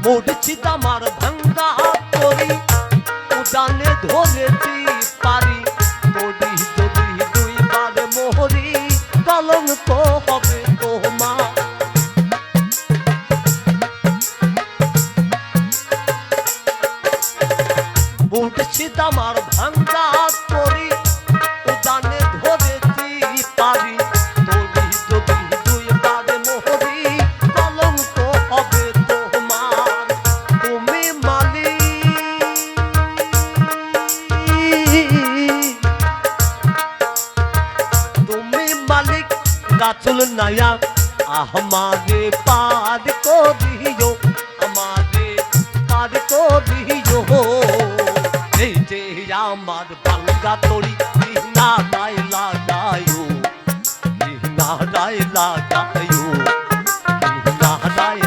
মূর্ছিত আমার ভাঙ্গা তরি উদানে ধরেছি পারি তরি যদি দুইবার মোহরি কলঙ্ক হবে তোমার মূর্ছিত আমার ভাঙ্গা তরি উদানে ধরেছি পারি তরি যদি দুইবার মোহরি কলঙ্ক হবে তোমার তুমি মালিক গাছুল নায়া আমারে পার করিও আমারে পার করিও এই যে আমার ভাঙ্গা তরি